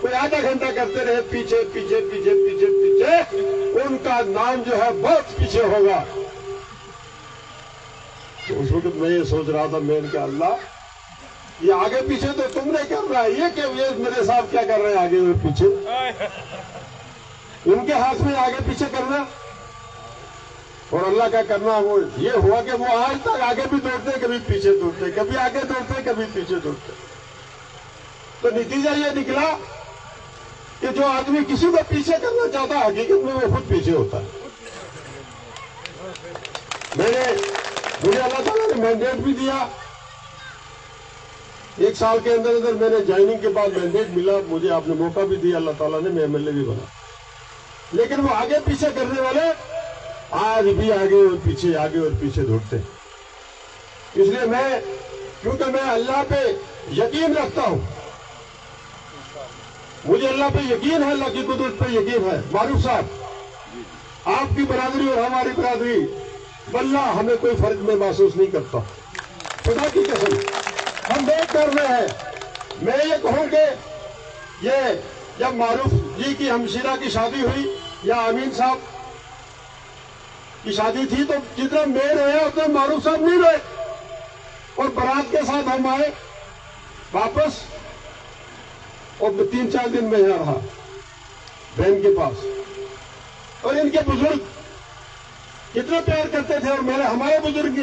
کوئی آدھا گھنٹہ کرتے رہے پیچھے پیچھے پیچھے پیچھے پیچھے، ان کا نام جو ہے بہت پیچھے ہوگا۔ تو اس وقت میں یہ سوچ رہا تھا، میں نے کہا اللہ یہ آگے پیچھے تو تم نے کر رہا ہے، یہ میرے صاحب کیا کر رہے ہیں آگے اور پیچھے؟ ان کے ہاتھ میں آگے پیچھے کرنا اور اللہ کا کرنا وہ یہ ہوا کہ وہ آج تک آگے بھی دوڑتے، کبھی پیچھے دوڑتے، کبھی آگے دوڑتے، کبھی پیچھے دوڑتے۔ تو نتیجہ یہ نکلا کہ جو آدمی کسی کو پیچھے کرنا چاہتا ہے حقیقت میں وہ خود پیچھے ہوتا ہے۔ مجھے اللہ تعالیٰ نے مینڈیٹ بھی دیا، 1 سال کے اندر اندر میں نے جوائننگ کے بعد مینڈیٹ ملا، مجھے آپ نے موقع بھی دیا، اللہ تعالیٰ نے، میں MLA بھی بنا۔ لیکن وہ آگے پیچھے کرنے والے آج بھی آگے اور پیچھے دوڑتے ہیں۔ اس لیے کیونکہ میں اللہ پہ یقین رکھتا ہوں، مجھے اللہ پہ یقین ہے، اللہ کی قدرت پہ یقین ہے۔ معروف صاحب، آپ کی برادری اور ہماری برادری واللہ ہمیں کوئی فرق میں محسوس نہیں کرتا، خدا کی قسم ہم دیکھ کر رہے ہیں۔ میں یہ کہوں کہ یہ جب معروف جی کی ہمشیرہ کی شادی ہوئی یا امین صاحب کی شادی تھی تو جتنا میں رویا اتنا معروف صاحب نہیں روئے، اور برات کے ساتھ ہم آئے واپس، اور 3-4 دن میں یہاں رہا بہن کے پاس، اور ان کے بزرگ کتنا پیار کرتے تھے، اور ہمارے بزرگ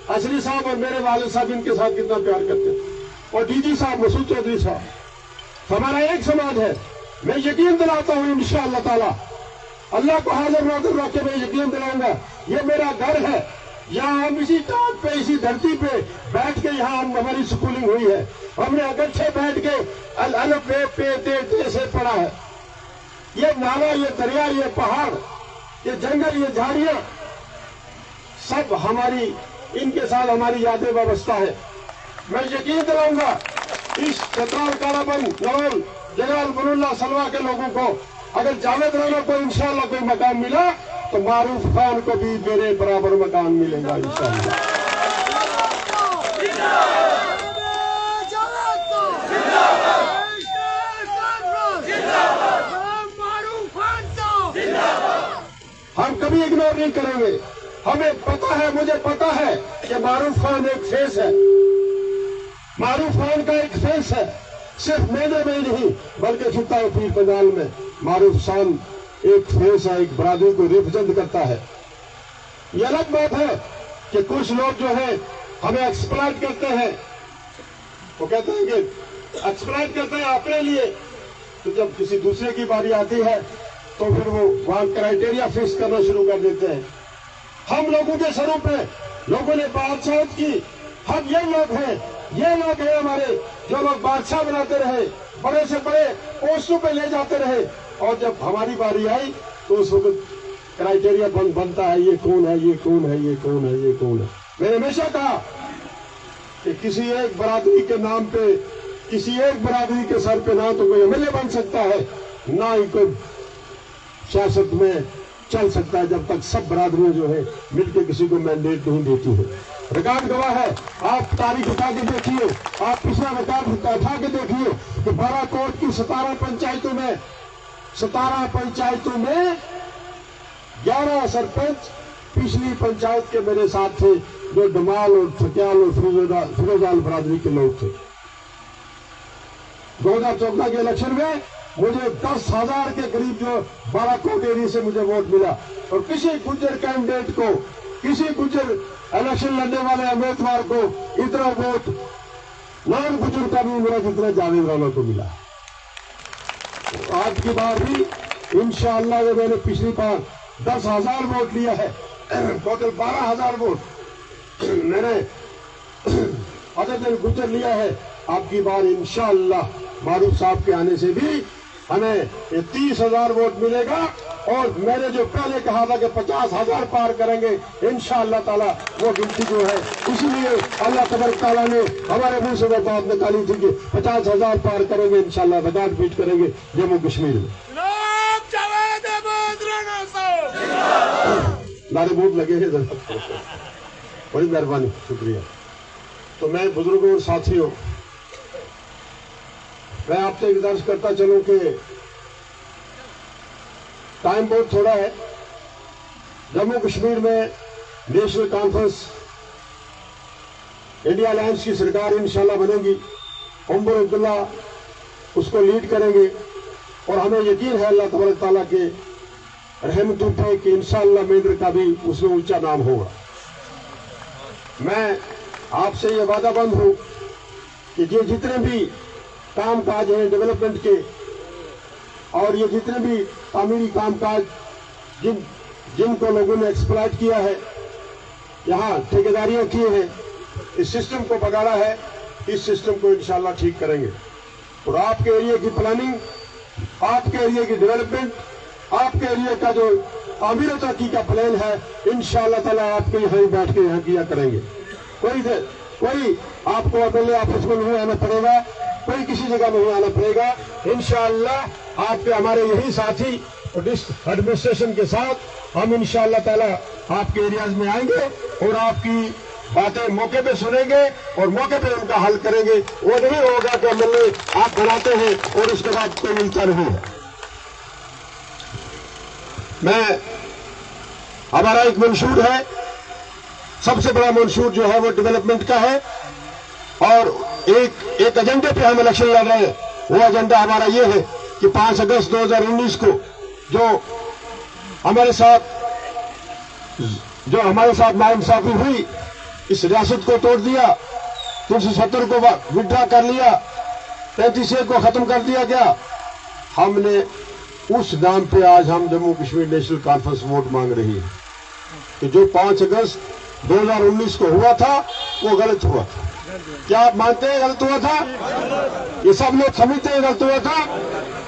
اصلی صاحب اور میرے والد صاحب ان کے ساتھ کتنا پیار کرتے تھے، اور DG صاحب مسعود چودھری صاحب، ہمارا ایک سماج ہے۔ میں یقین دلاتا ہوں انشاءاللہ تعالی، اللہ کو حاضر ناظر رکھ کے میں یقین دلاؤں گا، یہ میرا گھر ہے، یہاں ہم اسی ٹاٹ پہ اسی دھرتی پہ بیٹھ کے یہاں ہماری سکولنگ ہوئی ہے، ہم نے اگرچہ بیٹھ کے الف بے پے تے تے سے پڑھا ہے۔ یہ نالا، یہ دریا، یہ پہاڑ، یہ جنگل، یہ جھاڑیاں، سب ہماری ان کے ساتھ ہماری یادیں وابستہ ہے۔ میں یقین دلاؤں گا اس چترال، کالا بند، نول، جلال، بن اللہ، سلوا کے لوگوں کو اگر جاوید رانا کو انشاءاللہ کوئی مقام ملا تو معروف خان کو بھی میرے برابر مکان ملے گا انشاءاللہ۔ ہم کبھی اگنور نہیں کریں گے، ہمیں پتا ہے، مجھے پتا ہے کہ معروف خان ایک فیس ہے، معروف خان کا ایک فیس ہے، صرف میلے میں نہیں بلکہ خطہ پیر پنجال میں معروف خان ایک فیس ہے، ایک برادری کو ریپرزینٹ کرتا ہے۔ یہ الگ بات ہے کہ کچھ لوگ جو ہے ہمیں ایکسپلائٹ کرتے ہیں، وہ کہتے ہیں کہ ایکسپلائٹ کرتے ہیں اپنے لیے، تو جب کسی دوسرے کی باری آتی ہے تو پھر وہ وہاں کرائیٹیریا فکس کرنا شروع کر دیتے ہیں۔ ہم لوگوں کے سروں پہ لوگوں نے بادشاہت کی، ہم یہ لوگ ہیں ہمارے جو لوگ بادشاہ بناتے رہے، بڑے سے بڑے پوسٹوں پہ لے جاتے رہے، اور جب ہماری باری آئی تو اس وقت کرائیٹیریا بنتا ہے، یہ کون ہے، یہ کون ہے، یہ کون ہے، یہ کون ہے۔ میں نے ہمیشہ کہا کہ کسی ایک برادری کے نام پہ، کسی ایک برادری کے سر پہ نہ تو کوئی MLA بن سکتا ہے، نہ ہی کوئی سیاست میں چل سکتا ہے جب تک سب برادریاں جو ہے مل کے کسی کو مینڈیٹ نہیں دیتی ہے۔ ریکارڈ گواہ ہے، آپ تاریخ اٹھا کے دیکھیے، آپ پچھلا ریکارڈ اٹھا کے دیکھیے کہ بارہ کوٹ کی 17 پنچایتوں میں 11 سرپنچ پچھلی پنچایت کے میرے ساتھ تھے، جو ڈمال اور ٹھکیال اور فیروزال برادری کے لوگ تھے۔ 2014 کے الیکشن میں مجھے 10,000 کے قریب جو 12 کوٹ ایریا سے مجھے ووٹ ملا، اور کسی گجر کینڈیڈیٹ کو، کسی گجر الیکشن لڑنے والے امیدوار کو اتنا ووٹ نان گجر کا بھی ملا جتنا جاوید رانا کو ملا۔ آج کی بار بھی انشاءاللہ میں نے پچھلی بار 10,000 ووٹ لیا ہے، ٹوٹل 12,000 ووٹ میں نے عدد گجر لیا ہے۔ آپ کی بار انشاءاللہ معروف صاحب کے آنے سے بھی ہمیں 30,000 ووٹ ملے گا، اور میں نے جو پہلے کہا تھا کہ 50,000 پار کریں گے انشاءاللہ تعالی، وہ گنتی جو ہے اسی لیے اللہ تبارک تعالیٰ نے ہمارے منہ سے وہ بات نکالی تھی کہ 50,000 پار کریں گے انشاءاللہ، ریکارڈ بیٹ کریں گے جموں کشمیر میں۔ نعرے بہت لگے ہیں، بڑی مہربانی، شکریہ۔ تو میں بزرگوں اور ساتھیوں، میں آپ سے گزارش کرتا چلوں کہ ٹائم بہت تھوڑا ہے. جموں کشمیر میں نیشنل کانفرنس انڈیا الائنس کی سرکار انشاءاللہ بنے گی. عمر عبداللہ اس کو لیڈ کریں گے اور ہمیں یقین ہے اللہ تبارک تعالیٰ کے رحمتوں پہ کہ انشاءاللہ مینڈر کا بھی اس میں اونچا نام ہوگا. میں آپ سے یہ وعدہ بند ہوں کہ یہ جتنے بھی کام کاج ہیں ڈیولپمنٹ کے اور یہ جتنے بھی تعمیری کام کاج جن کو لوگوں نے ایکسپلائٹ کیا ہے, یہاں ٹھیکیداریاں کی ہیں, اس سسٹم کو بگاڑا ہے, اس سسٹم کو انشاءاللہ ٹھیک کریں گے. اور آپ کے ایریا کی پلاننگ, آپ کے ایریا کی ڈیولپمنٹ, آپ کے ایریا کا جو تعمیر و ترقی کا پلان ہے انشاءاللہ تعالیٰ آپ کے یہاں بیٹھ کے یہاں کیا کریں گے. کوئی آپ کو اپنے آفس میں نہیں آنا پڑے گا, کوئی کسی جگہ نہیں آنا پڑے گا. انشاءاللہ آپ کے ہمارے یہی ساتھی ایڈمنسٹریشن کے ساتھ ہم انشاءاللہ تعالیٰ آپ کے ایریاز میں آئیں گے اور آپ کی باتیں موقع پہ سنیں گے اور موقع پہ ان کا حل کریں گے. وہ نہیں ہوگا کہ ملے آپ بناتے ہیں اور اس کے بعد کوئی ملتا نہیں ہے. ہمارا ایک منشور ہے, سب سے بڑا منشور جو ہے وہ ڈیولپمنٹ کا ہے, اور ایک ایجنڈے پہ ہم الیکشن لڑ رہے ہیں. وہ ایجنڈا ہمارا یہ ہے کہ 5 اگست 2019 کو جو ہمارے ساتھ ناانصافی ہوئی, اس ریاست کو توڑ دیا, 370 کو وڈرا کر لیا, 35A کو ختم کر دیا گیا. ہم نے اس نام پہ آج ہم Jammu Kashmir national conference vote مانگ رہی ہے کہ جو 5 اگست 2019 کو ہوا تھا وہ غلط ہوا تھا. کیا آپ مانتے ہیں غلط ہوا تھا؟ یہ سب لوگ سمجھتے ہیں غلط ہوا تھا.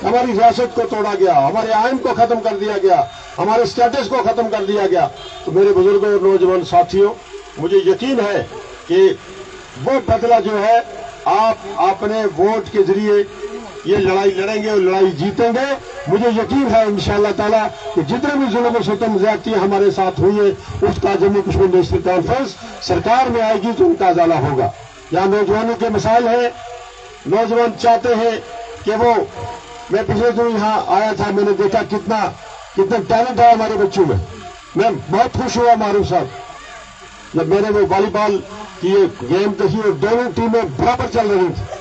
ہماری ریاست کو توڑا گیا, ہمارے آئین کو ختم کر دیا گیا, ہمارے اسٹیٹس کو ختم کر دیا گیا. تو میرے بزرگوں اور نوجوان ساتھیوں, مجھے یقین ہے کہ وہ بدلہ جو ہے آپ اپنے ووٹ کے ذریعے یہ لڑائی لڑیں گے اور لڑائی جیتیں گے. مجھے یقین ہے انشاءاللہ تعالیٰ کہ جتنے بھی ظلم و ستم زیادتی ہمارے ساتھ ہوئی ہے اس کا جموں کشمیر نیشنل کانفرنس سرکار میں آئے گی تو ان کا ازالہ ہوگا. یہاں نوجوانوں کے مسائل ہیں, نوجوان چاہتے ہیں کہ میں پچھلے دن یہاں آیا تھا, میں نے دیکھا کتنا ٹیلنٹ ہے ہمارے بچوں میں. میں بہت خوش ہوا معروف صاحب جب میں نے وہ والی بال کی گیم دیکھی اور دونوں ٹیمیں برابر چل رہی تھی.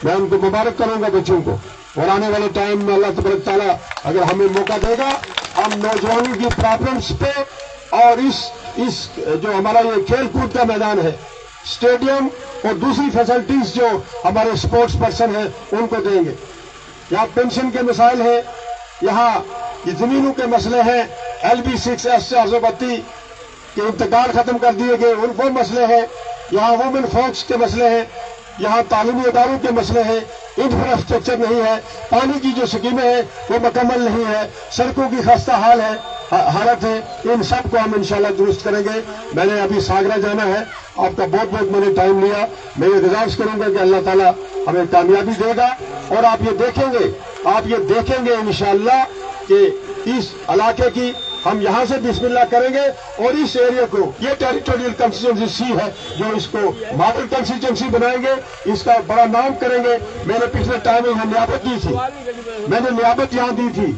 میں ان کو مبارک کروں گا بچوں کو, اور آنے والے ٹائم میں اللہ تبارک تعالیٰ اگر ہمیں موقع دے گا ہم نوجوانوں کی پرابلمس پہ اور اس جو ہمارا یہ کھیل کود کا میدان ہے, اسٹیڈیم اور دوسری فیسلٹیز جو ہمارے اسپورٹس پرسن ہیں ان کو دیں گے. یہاں پینشن کے مسائل ہیں, یہاں یہ زمینوں کے مسئلے ہیں, LB6S 432 کے انتقال ختم کر دیے گئے ان کو مسئلے ہیں, یہاں وومن فوکس کے مسئلے ہیں, یہاں تعلیمی اداروں کے مسئلے ہیں, انفراسٹرکچر نہیں ہے, پانی کی جو سکیمیں ہیں وہ مکمل نہیں ہے, سڑکوں کی خستہ حالت ہے. ان سب کو ہم انشاءاللہ درست کریں گے. میں نے ابھی ساگرا جانا ہے, آپ کا بہت میں نے ٹائم لیا. میں یہ گزارش کروں گا کہ اللہ تعالیٰ ہمیں کامیابی دے گا, اور آپ یہ دیکھیں گے انشاءاللہ کہ اس علاقے کی ہم یہاں سے بسم اللہ کریں گے اور اس ایریا کو, یہ ٹیریٹوریل کنسٹیچوئنسی ہے جو اس کو ماڈل کنسٹیچوئنسی بنائیں گے, اس کا بڑا نام کریں گے. میں نے پچھلے ٹائم یہاں نیابت دی تھی, میں نے نیابت یہاں دی تھی,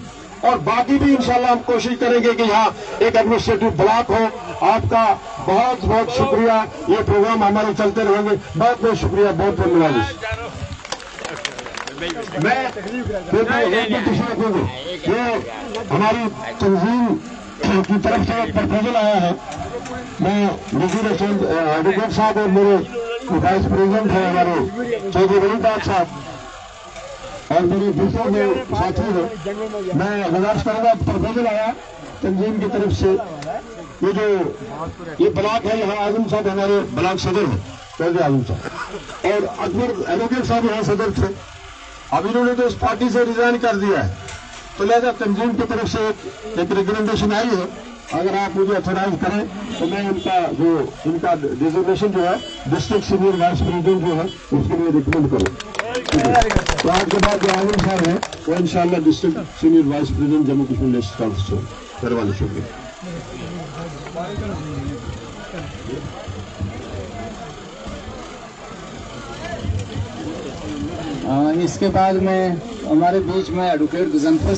اور باقی بھی انشاءاللہ ہم کوشش کریں گے کہ یہاں ایک ایڈمنسٹریٹو بلاک ہو. آپ کا بہت بہت شکریہ, یہ پروگرام ہمارے چلتے رہیں گے. بہت بہت شکریہ, بہت بہت نوازش. میں ہماری تنظیم کی طرف سے ایک پرپوزل آیا ہے. میں وزیر ایڈوکیٹ صاحب اور میرے وائس پریزیڈنٹ ہیں ہمارے چودھری ولی ڈاک صاحب اور میرے دوسرے جو ساتھی ہیں, میں گزارش کروں گا. پرپوزل آیا تنظیم کی طرف سے, یہ بلاک ہے, یہاں اعظم صاحب ہمارے بلاک صدر ہیں, چودھری اعظم صاحب, اور اکبر ایڈوکیٹ صاحب یہاں صدر تھے. اب انہوں نے تو اس پارٹی سے ریزائن کر دیا ہے, تو لہذا تنظیم کی طرف سے ایک ریکمنڈیشن آئی ہے. اگر آپ مجھے اتھورائز کریں تو میں ان کا ڈیزگنیشن جو ہے ڈسٹرکٹ سینئر وائس پریزیڈنٹ جو ہے اس کے لیے ریکمینڈ کروں. تو آج کے بعد جو عالم صاحب ہیں وہ انشاءاللہ district senior vice president Jammu Kashmir national conference ہوں. مہربانی, شکریہ. اس کے بعد میں ہمارے بیچ میں ایڈوکیٹ غضنفر